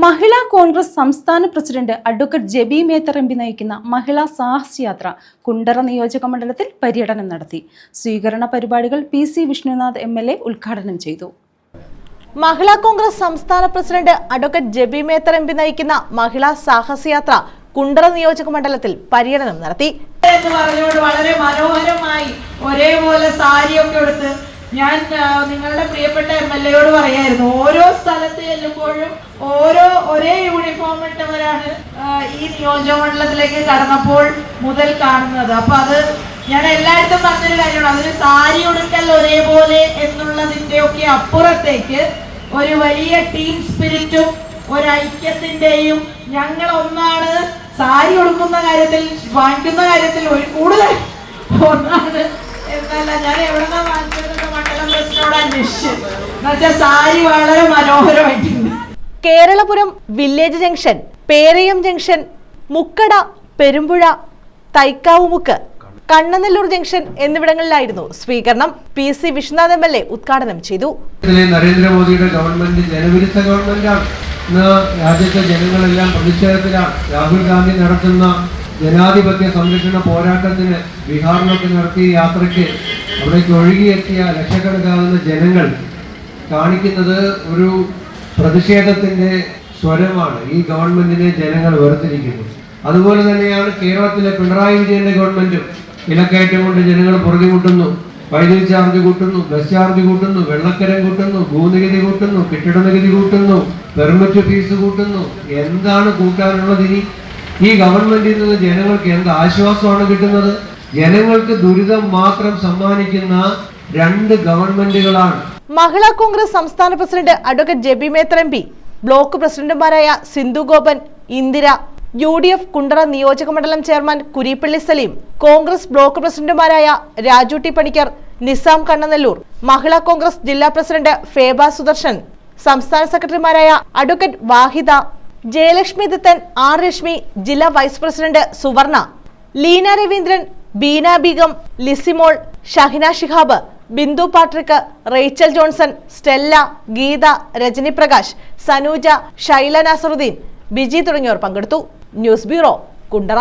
മഹിളാ കോൺഗ്രസ് സംസ്ഥാന president advocate Jebi Mather MP നയിക്കുന്ന മഹിളാ സാഹസയാത്ര കുണ്ടറ നിയോജക മണ്ഡലത്തിൽ പര്യടനം നടത്തി. സ്വീകരണ പരിപാടികൾ പി.സി. വിഷ്ണുനാഥ് എം.എൽ.എ. ഉദ്ഘാടനം ചെയ്തു. മഹിളാ കോൺഗ്രസ് സംസ്ഥാന president advocate Jebi Mather MP നയിക്കുന്ന മഹിളാ സാഹസയാത്ര കുണ്ടറ നിയോജക മണ്ഡലത്തിൽ പര്യടനം നടത്തി. വളരെ മനോഹരമായി ഒരേപോലെ സാരിയൊക്കെ എടുത്ത് ഞാൻ നിങ്ങളുടെ പ്രിയപ്പെട്ട എം.എൽ.എയോട് പറയായിരുന്നു, ഓരോ സ്ഥലത്ത് ചെല്ലുമ്പോഴും ഒരേ യൂണിഫോം ഇട്ടവരാണ് ഈ നിയോജക മണ്ഡലത്തിലേക്ക് കടന്നപ്പോൾ മുതൽ കാണുന്നത്. അപ്പൊ അത് ഞാൻ എല്ലായിടത്തും പറഞ്ഞൊരു കാര്യമാണ്. അതിന് സാരി ഉടുക്കൽ ഒരേപോലെ എന്നുള്ളതിന്റെ ഒക്കെ അപ്പുറത്തേക്ക് ഒരു വലിയ ടീം സ്പിരിറ്റും ഒരു ഐക്യത്തിന്റെയും ഞങ്ങൾ ഒന്നാണ്, സാരി ഉടുക്കുന്ന കാര്യത്തിൽ വാങ്ങിക്കുന്ന കാര്യത്തിൽ ഒരു കൂടുതൽ ഒന്നാണ് എന്നല്ല ഞാൻ എവിടെന്നാ വാങ്ങിച്ചത് മണ്ഡലം പ്രസിഡന്റിനോട് അന്വേഷിച്ചു. എന്നുവെച്ചാൽ സാരി വളരെ മനോഹരമായിട്ടുണ്ട്. Keralapuram village junction, Perayam junction, Mukkada, Perumpuzha, Thaikkavumukku, Kannanellur junction എന്നിവിടങ്ങളിലായിരുന്നു സ്വീകരണം. പി.സി. വിഷ്ണുനാഥ് എം.എൽ.എ. ഉദ്ഘാടനം ചെയ്തു. നരേന്ദ്രമോദിയുടെ ഗവൺമെന്റ് ജനവിരുദ്ധ ഗവൺമെന്റാണ്. ഇന്ന് രാജ്യത്തെ ജനങ്ങളെല്ലാം പ്രതിഷേധത്തിലാണ്. രാഹുൽ ഗാന്ധി നടത്തുന്ന ജനാധിപത്യ സംരക്ഷണ പോരാട്ടത്തിന് ബീഹാറിലൊക്കെ നടത്തിയ യാത്രയ്ക്ക് അവിടേക്ക് ഒഴുകിയെത്തിയ ലക്ഷക്കണക്കാവുന്ന ജനങ്ങൾ കാണിക്കുന്നത് ഒരു പ്രതിഷേധത്തിന്റെ സ്വരമാണ്. ഈ ഗവൺമെന്റിനെ ജനങ്ങൾ വേർതിരിക്കുന്നു. അതുപോലെ തന്നെയാണ് കേരളത്തിലെ പിണറായി വിജയന്റെ ഗവൺമെന്റും. വിലക്കയറ്റം കൊണ്ട് ജനങ്ങൾ പുറകിമുട്ടുന്നു. വൈദ്യുതി ചാർജ് കൂട്ടുന്നു, ബസ് ചാർജ് കൂട്ടുന്നു, വെള്ളക്കരം കൂട്ടുന്നു, ഭൂനികുതി കൂട്ടുന്നു, കെട്ടിട നികുതി കൂട്ടുന്നു, പെർമിറ്റ് ഫീസ് കൂട്ടുന്നു. എന്താണ് കൂട്ടാനുള്ളത് ഇനി? ഈ ഗവൺമെന്റിൽ നിന്ന് ജനങ്ങൾക്ക് എന്ത് ആശ്വാസമാണ് കിട്ടുന്നത്? ജനങ്ങൾക്ക് ദുരിതം മാത്രം സമ്മാനിക്കുന്ന രണ്ട് ഗവൺമെന്റുകളാണ്. മഹിളാ കോൺഗ്രസ് സംസ്ഥാന president advocate Jebi Mather MP, block പ്രസിഡന്റുമാരായ സിന്ധു ഗോപൻ, ഇന്ദിര, UDF കുണ്ടറ നിയോജക മണ്ഡലം ചെയർമാൻ കുരീപ്പള്ളി സലീം, കോൺഗ്രസ് ബ്ലോക്ക് പ്രസിഡന്റുമാരായ രാജു ടി പണിക്കർ, നിസാം കണ്ണനെല്ലൂർ, മഹിളാ കോൺഗ്രസ് ജില്ലാ പ്രസിഡന്റ് ഫേബ സുദർശൻ, സംസ്ഥാന സെക്രട്ടറിമാരായ അഡ്വക്കേറ്റ് വാഹിദ, ജയലക്ഷ്മി ദത്തൻ, ആർ രശ്മി, ജില്ലാ vice president Suvarna, Leena Raveendran, Beena Beegum, Lisimol, Shahina Shihab, Bindu Patrick, Rachel Johnson, Stella, Geetha, Rajani Prakash, Sanuja, Shaila Nasaruddin, Biji തുടങ്ങിയവർ പങ്കെടുത്തു. News bureau, Kundara.